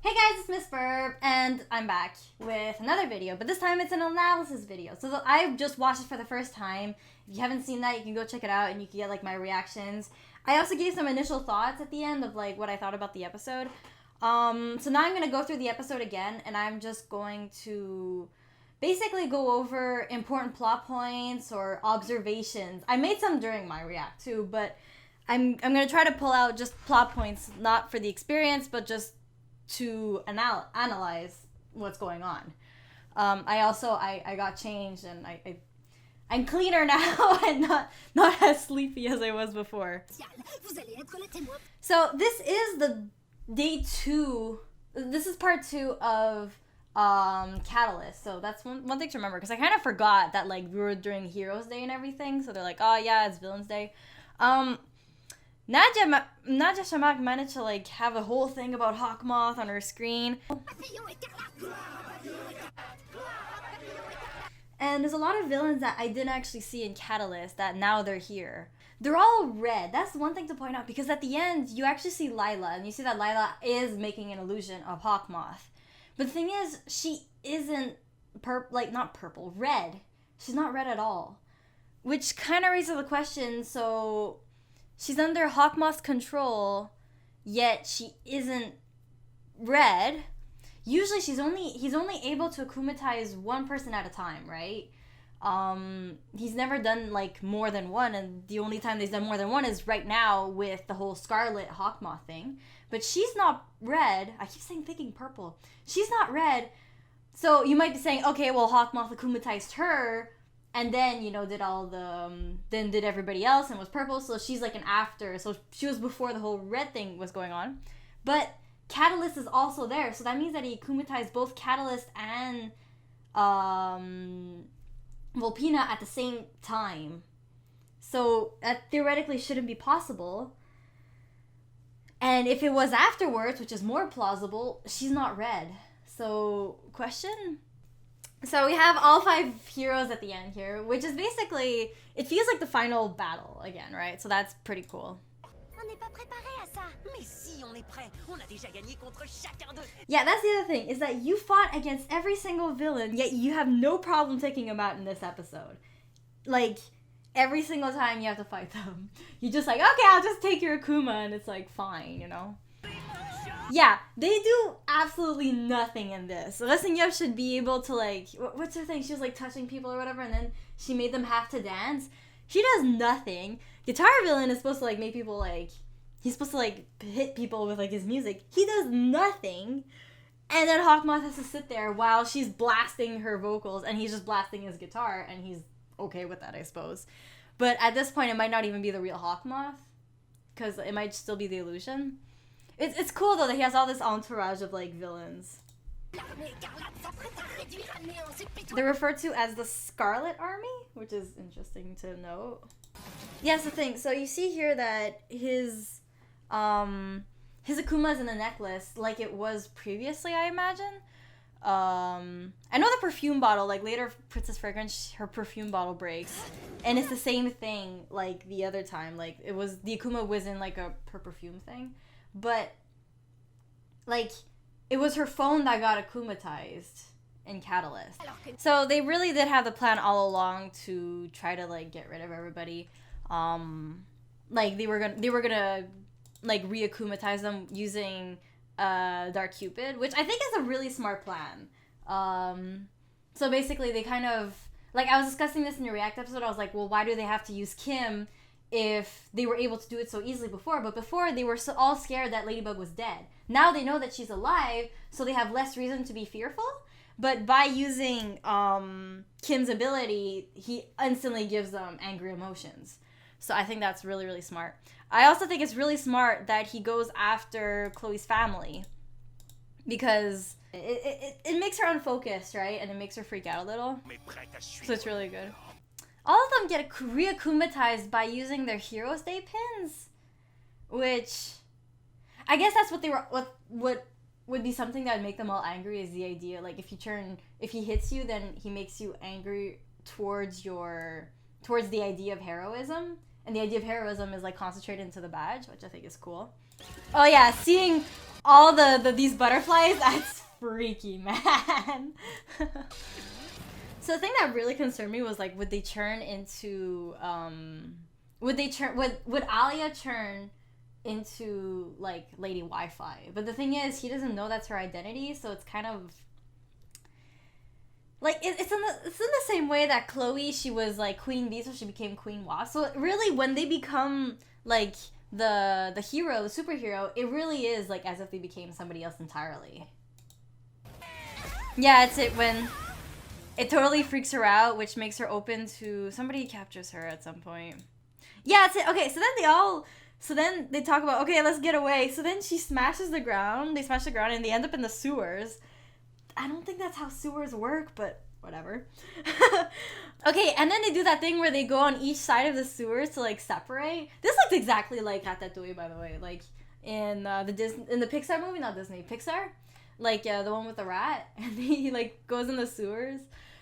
Hey guys, it's Miss Burb, and I'm back with another video, but this time it's an analysis video. So I just watched it for the first time. If you haven't seen that, you can go check it out and you can get like my reactions. I also gave some initial thoughts at the end of like what I thought about the episode. So now I'm going to go through the episode again, and I'm just going to basically go over important plot points or observations. I made some during my react too, but I'm going to try to pull out just plot points, not for the experience, but to analyze what's going on. I got changed, and I'm cleaner now and not as sleepy as I was before. So this is the day 2. This is part 2 of Catalyst. So that's one thing to remember, because I kind of forgot that like we were during Heroes Day and everything. So they're like, oh yeah, it's Villains Day. Nadia Shamak managed to like have a whole thing about HAWKMOTH on her screen. And there's a lot of villains that I didn't actually see in Catalyst that now they're here. They're all red. That's one thing to point out, because at the end you actually see Lila, and you see that Lila is making an illusion of HAWKMOTH. But the thing is, she isn't not purple, red. She's not red at all. Which kind of raises the question, so she's under HAWKMOTH's control, yet she isn't red. Usually he's only able to akumatize one person at a time, right? He's never done like more than one, and the only time he's done more than one is right now with the whole Scarlet HAWKMOTH thing. But she's not red. I keep thinking purple. She's not red. So you might be saying, okay, well, HAWKMOTH akumatized her, and then, you know, did everybody else and was purple, so she's like an after. So she was before the whole red thing was going on. But Catalyst is also there, so that means that he akumatized both Catalyst and Volpina at the same time. So that theoretically shouldn't be possible. And if it was afterwards, which is more plausible, she's not red. So, question? So we have all 5 heroes at the end here, which is basically, it feels like the final battle again, right? So that's pretty cool. Yeah, that's the other thing, is that you fought against every single villain, yet you have no problem taking them out in this episode. Like, every single time you have to fight them. You're just like, okay, I'll just take your Akuma, and it's like, fine, you know? Yeah, they do absolutely nothing in this. Lesingyev should be able to, like, what's her thing? She was, like, touching people or whatever, and then she made them have to dance. She does nothing. Guitar Villain is supposed to, like, make people, like, he's supposed to, like, hit people with, like, his music. He does nothing. And then HAWKMOTH has to sit there while she's blasting her vocals, and he's just blasting his guitar, and he's okay with that, I suppose. But at this point, it might not even be the real HAWKMOTH, because it might still be the illusion. It's cool, though, that he has all this entourage of, like, villains. They're referred to as the Scarlet Army, which is interesting to note. Yeah, that's the thing. So you see here that his Akuma is in a necklace, like it was previously, I imagine. I know the perfume bottle, like later Princess Fragrance, her perfume bottle breaks, and it's the same thing like the other time. Like it was, the Akuma was in like her perfume thing, but like it was her phone that got akumatized in Catalyst. So they really did have the plan all along to try to like get rid of everybody. Like they were gonna like re-akumatize them using Dark Cupid, which I think is a really smart plan. So basically they kind of, like I was discussing this in the React episode, I was like, well, why do they have to use Kim if they were able to do it so easily before? But before, they were all scared that Ladybug was dead. Now they know that she's alive, so they have less reason to be fearful. But by using Kim's ability, he instantly gives them angry emotions. So I think that's really, really smart. I also think it's really smart that he goes after Chloe's family, because it makes her unfocused, right? And it makes her freak out a little. So it's really good. All of them get re-akumatized by using their Heroes Day pins, which I guess that's what they were. What would be something that would make them all angry is the idea, like if he hits you, then he makes you angry towards the idea of heroism. And the idea of heroism is like concentrated into the badge, which I think is cool. Oh yeah, seeing all these butterflies, that's freaky, man. So the thing that really concerned me was like, would they turn into would Alia turn into like Lady Wi-Fi? But the thing is, he doesn't know that's her identity, so it's kind of like it's in the same way that Chloe, she was like Queen Bee, so she became Queen Wasp. So really, when they become like the hero, the superhero, it really is like as if they became somebody else entirely. Yeah, it's when it totally freaks her out, which makes her open to somebody captures her at some point. Yeah, it's it. Okay, so then they talk about, okay, let's get away. So then she smashes the ground. They smash the ground and they end up in the sewers. I don't think that's how sewers work, but whatever. Okay, and then they do that thing where they go on each side of the sewers to like separate. This looks exactly like Ratatouille, by the way. Like in the Pixar movie, not Disney, Pixar. Like the one with the rat, and he like goes in the sewers.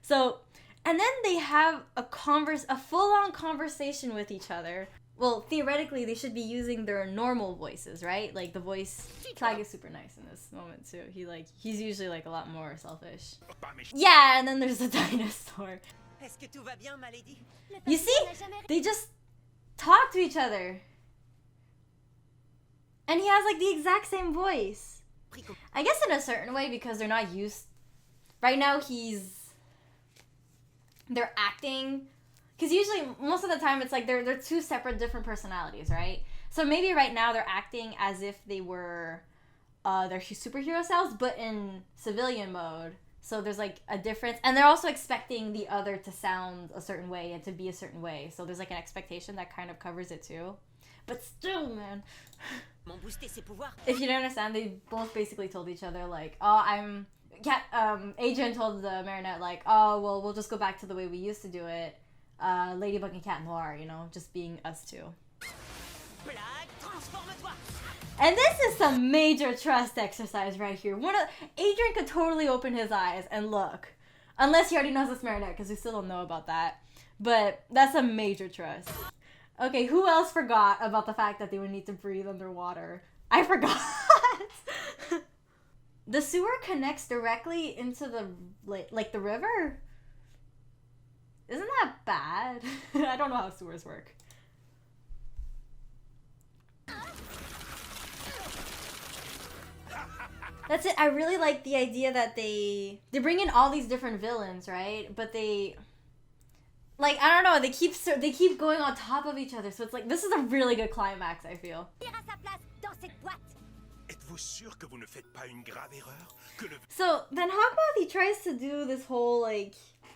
So, and then they have a full-on conversation with each other. Well, theoretically, they should be using their normal voices, right? Like, the voice... Tag is super nice in this moment, too. He's usually, like, a lot more selfish. Yeah, and then there's the dinosaur. You see? They just talk to each other. And he has, like, the exact same voice. I guess in a certain way, because they're not used... Right now, they're acting... Because usually, most of the time, it's like they're two separate, different personalities, right? So maybe right now they're acting as if they were their superhero selves, but in civilian mode. So there's like a difference. And they're also expecting the other to sound a certain way and to be a certain way. So there's like an expectation that kind of covers it too. But still, man. If you don't understand, they both basically told each other like, oh, Adrian told the Marinette like, oh, well, we'll just go back to the way we used to do it. Ladybug and Cat Noir, you know, just being us two. And this is some major trust exercise right here. Adrian could totally open his eyes and look. Unless he already knows it's Marinette, because we still don't know about that. But that's a major trust. Okay, who else forgot about the fact that they would need to breathe underwater? I forgot! The sewer connects directly into the river? Isn't that bad? I don't know how sewers work. That's it. I really like the idea that they bring in all these different villains, right? But they, like, I don't know, they keep going on top of each other. So it's like, this is a really good climax, I feel. So then HAWKMOTH, he tries to do this whole like,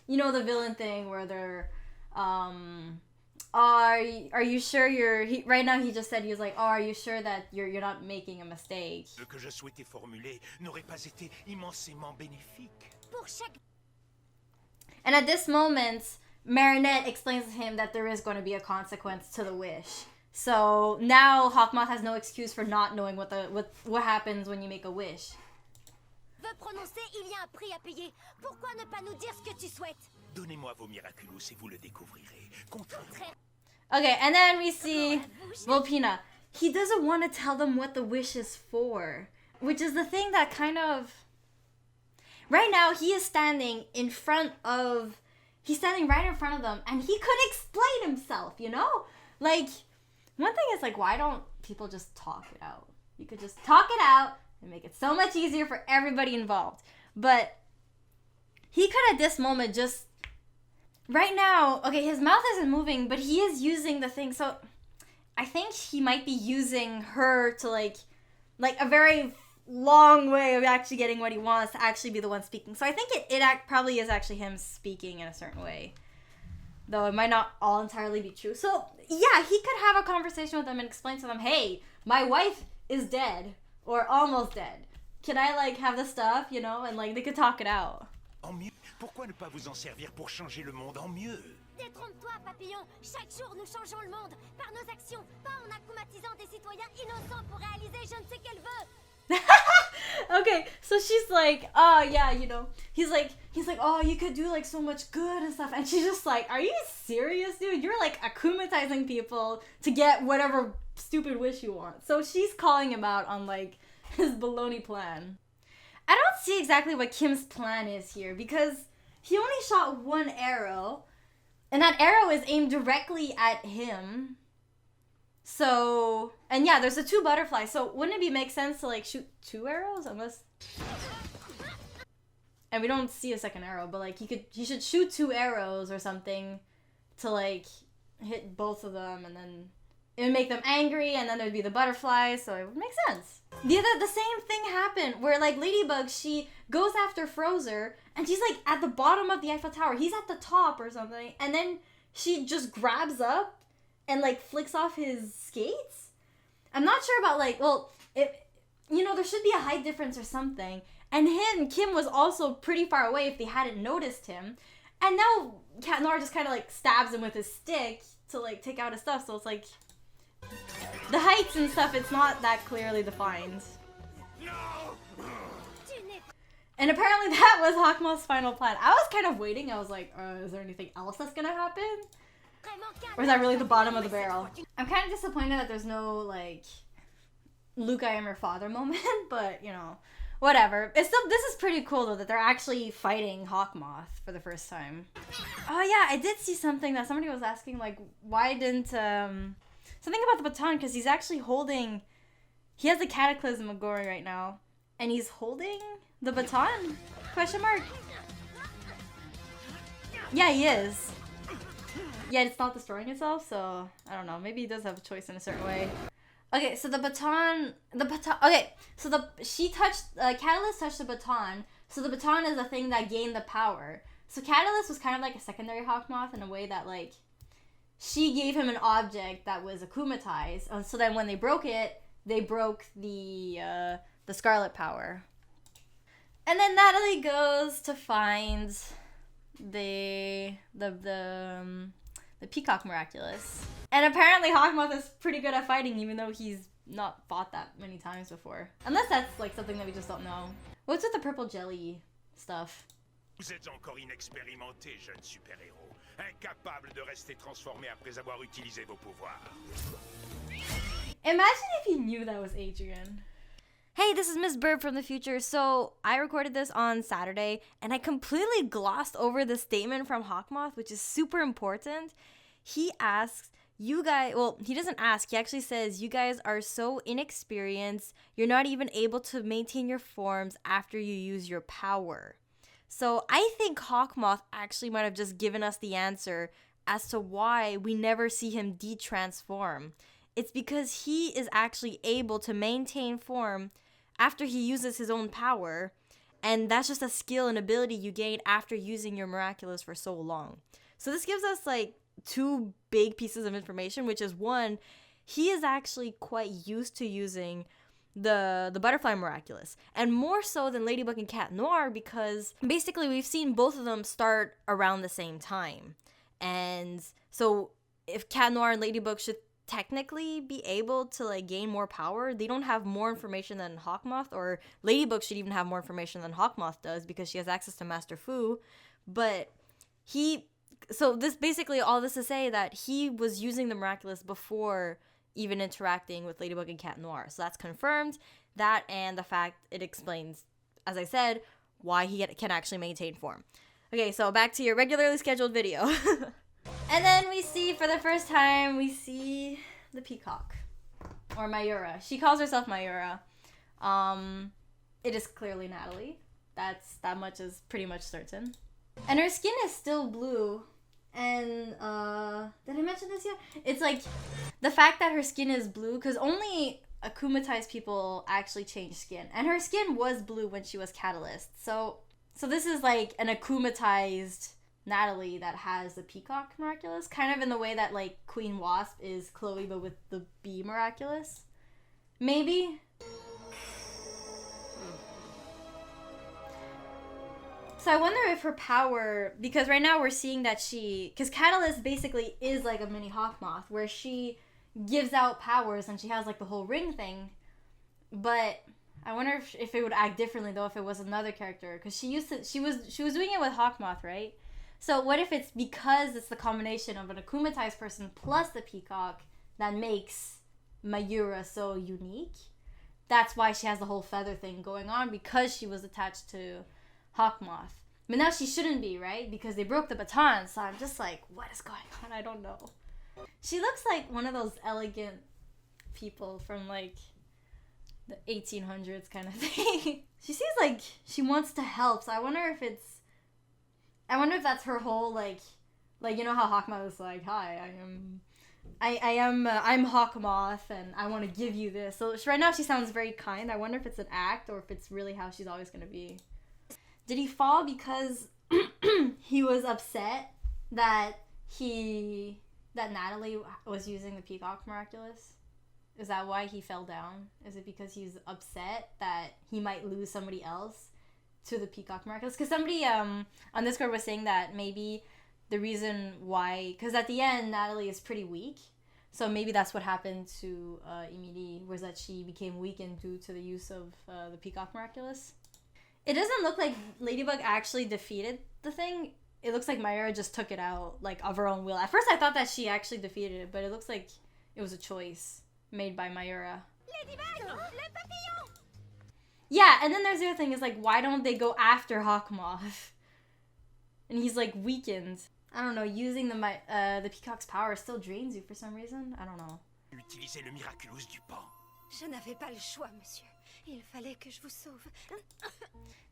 you know, the villain thing where they're, are you sure right now he just said, he was like, oh, are you sure that you're not making a mistake? And at this moment, Marinette explains to him that there is going to be a consequence to the wish. So now HAWKMOTH has no excuse for not knowing what happens when you make a wish. Okay, and then we see Volpina. He doesn't want to tell them what the wish is for, which is the thing that kind of... Right now, he is standing right in front of them, and he could explain himself, you know? Like, one thing is, like, why don't people just talk it out? You could just talk it out and make it so much easier for everybody involved. But he could at this moment just... Right now, okay, his mouth isn't moving, but he is using the thing. So I think he might be using her to like a very long way of actually getting what he wants to actually be the one speaking. So I think it probably is actually him speaking in a certain way. Though it might not all entirely be true. So yeah, he could have a conversation with them and explain to them, hey, my wife is dead. Or almost dead. Can I like have the stuff, you know? And like they could talk it out. Pourquoi ne pas vous en servir pour changer le monde en mieux? Détrompe-toi, papillon. Chaque jour, nous changeons le monde. Par nos actions, pas en acclimatisant des citoyens innocents pour réaliser je ne sais quel vœu. Okay, so she's like, oh yeah, you know, he's like, oh, you could do like so much good and stuff. And she's just like, are you serious, dude? You're like akumatizing people to get whatever stupid wish you want. So she's calling him out on like his baloney plan. I don't see exactly what Kim's plan is here because he only shot one arrow and that arrow is aimed directly at him. So, and yeah, there's the 2 butterflies. So wouldn't it make sense to like shoot 2 arrows unless... And we don't see a second arrow, but like he should shoot 2 arrows or something to like hit both of them, and then it would make them angry, and then there'd be the butterflies, so it would make sense. The same thing happened where like Ladybug, she goes after Frozer, and she's like at the bottom of the Eiffel Tower. He's at the top or something, and then she just grabs up and like flicks off his skates. I'm not sure about like, well, there should be a height difference or something. And Kim was also pretty far away if they hadn't noticed him. And now Cat Noir just kind of like stabs him with his stick to like take out his stuff. So it's like the heights and stuff, it's not that clearly defined. And apparently that was HAWKMOTH'S final plan. I was kind of waiting. I was like, is there anything else that's gonna happen? Or is that really the bottom of the barrel? I'm kind of disappointed that there's no like Luke, I am your father moment, but whatever. This is pretty cool though that they're actually fighting HAWKMOTH for the first time. Oh yeah, I did see something that somebody was asking, like, why didn't something about the baton, because he's actually holding, he has the cataclysm going right now, and he's holding the baton? Question mark. Yeah, he is. Yeah, it's not destroying itself, so I don't know. Maybe he does have a choice in a certain way. Okay, so the baton, okay, so Catalyst touched the baton, so the baton is the thing that gained the power. So Catalyst was kind of like a secondary HAWKMOTH in a way that, like, she gave him an object that was akumatized, so then when they broke it, they broke the Scarlet power. And then Natalie goes to find the Peacock Miraculous. And apparently HAWKMOTH is pretty good at fighting, even though he's not fought that many times before. Unless that's like something that we just don't know. What's with the purple jelly stuff? Vous êtes encore inexpérimenté, jeune super-héros. Incapable de rester transformé après avoir utilisé vos pouvoirs. Imagine if he knew that was Adrian. Hey, this is Miss Bird from the future. So I recorded this on Saturday, and I completely glossed over the statement from HAWKMOTH, which is super important. He asks, you guys, well, he doesn't ask, he actually says, you guys are so inexperienced, you're not even able to maintain your forms after you use your power. So I think HAWKMOTH actually might have just given us the answer as to why we never see him de-transform. It's because he is actually able to maintain form after he uses his own power, and that's just a skill and ability you gain after using your Miraculous for so long. So this gives us like 2 big pieces of information, which is one, he is actually quite used to using the Butterfly Miraculous, and more so than Ladybug and Cat Noir, because basically we've seen both of them start around the same time. And so if Cat Noir and Ladybug should technically be able to like gain more power, they don't have more information than HAWKMOTH, or Ladybug should even have more information than HAWKMOTH does because she has access to Master Fu. But so this basically, all this to say that he was using the Miraculous before even interacting with Ladybug and Cat Noir. So that's confirmed. That and the fact it explains, as I said, why he can actually maintain form. Okay, so back to your regularly scheduled video. And then we see, for the first time, we see the Peacock. Or Mayura. She calls herself Mayura. It is clearly Natalie. That much is pretty much certain. And her skin is still blue. And, did I mention this yet? It's like, the fact that her skin is blue, because only akumatized people actually change skin. And her skin was blue when she was Catalyst. So this is like an akumatized Natalie that has the Peacock Miraculous, kind of in the way that like Queen Wasp is Chloe but with the Bee Miraculous. Maybe? So I wonder if her power, because right now we're seeing that because Catalyst basically is like a mini HAWKMOTH where she gives out powers and she has like the whole ring thing, but I wonder if it would act differently though if it was another character, because she was doing it with HAWKMOTH, right? So what if it's because it's the combination of an akumatized person plus the Peacock that makes Mayura so unique? that's why she has the whole feather thing going on, because she was attached to HAWKMOTH. But now she shouldn't be, right? Because they broke the baton. So I'm just like, what is going on? I don't know. She looks like one of those elegant people from like the 1800s kind of thing. She seems like she wants to help. So I wonder if that's her whole like you know how HAWKMOTH is like, hi, I'm HAWKMOTH and I want to give you this. So right now she sounds very kind. I wonder if it's an act or if it's really how she's always going to be. Did he fall because he was upset that Natalie was using the Peacock Miraculous? Is that why he fell down? Is it because he's upset that he might lose somebody else to the Peacock Miraculous? Because somebody on Discord was saying that maybe the reason why... Because at the end, Natalie is pretty weak. So maybe that's what happened to Emilie, was that she became weakened due to the use of the Peacock Miraculous. It doesn't look like Ladybug actually defeated the thing. It looks like Mayura just took it out, like, of her own will. At first I thought that she actually defeated it, but it looks like it was a choice made by Mayura. Ladybug, le papillon! Yeah, and then there's the other thing, is like, why don't they go after HAWKMOTH? And he's, like, weakened. I don't know, using the Peacock's power still drains you for some reason? I don't know. Utilisez le Miraculous du Pan. Je n'avais pas le choix, monsieur. Il fallait que je vous sauve.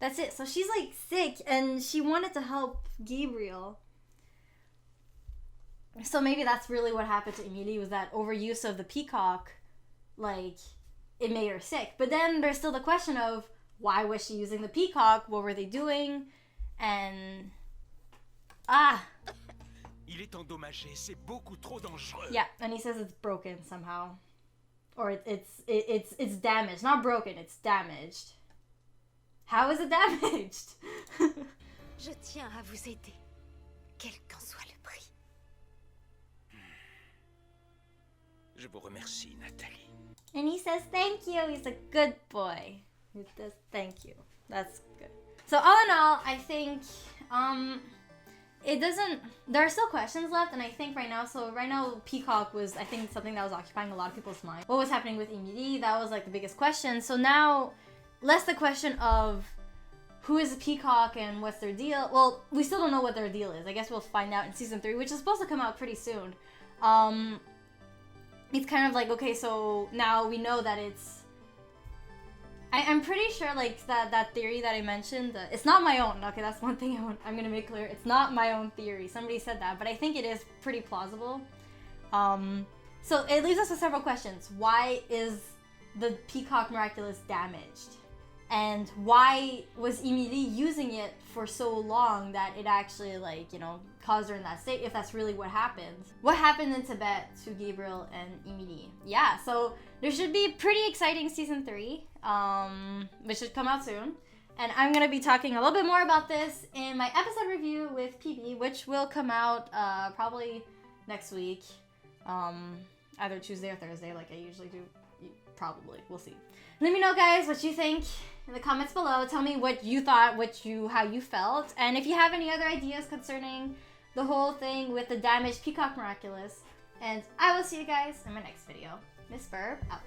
That's it. So she's like sick and she wanted to help Gabriel. So maybe that's really what happened to Emilie, was that overuse of the Peacock, like, it made her sick. But then there's still the question of, why was she using the Peacock? What were they doing? And... Il est endommagé, c'est beaucoup trop dangereux. Yeah, and he says it's broken somehow. Or it's damaged. Not broken, it's damaged. How is it damaged? Je tiens à vous aider, quel qu'en soit le prix. Je vous remercie, Nathalie. And he says thank you. He's a good boy. He says thank you. That's good. So all in all, I think it doesn't... There are still questions left, and I think right now Peacock was, I think, something that was occupying a lot of people's mind. What was happening with Emilie? That was like the biggest question. So now, less the question of who is the Peacock and what's their deal. Well, we still don't know what their deal is. I guess we'll find out in season 3, which is supposed to come out pretty soon. It's kind of like, okay, so now we know that it's... I'm pretty sure, like, that theory that I mentioned, it's not my own. Okay, that's one thing I'm gonna make clear. It's not my own theory. Somebody said that, but I think it is pretty plausible. So it leaves us with several questions. Why is the Peacock Miraculous damaged? And why was Emilie using it for so long that it actually, like, you know, caused her in that state, if that's really what happened? What happened in Tibet to Gabriel and Emilie? Yeah, so there should be pretty exciting season 3, which should come out soon. And I'm going to be talking a little bit more about this in my episode review with PB, which will come out probably next week. Either Tuesday or Thursday, like I usually do. Probably. We'll see. Let me know, guys, what you think in the comments below. Tell me what you thought, how you felt. And if you have any other ideas concerning the whole thing with the damaged Peacock Miraculous. And I will see you guys in my next video. Miss Verb out.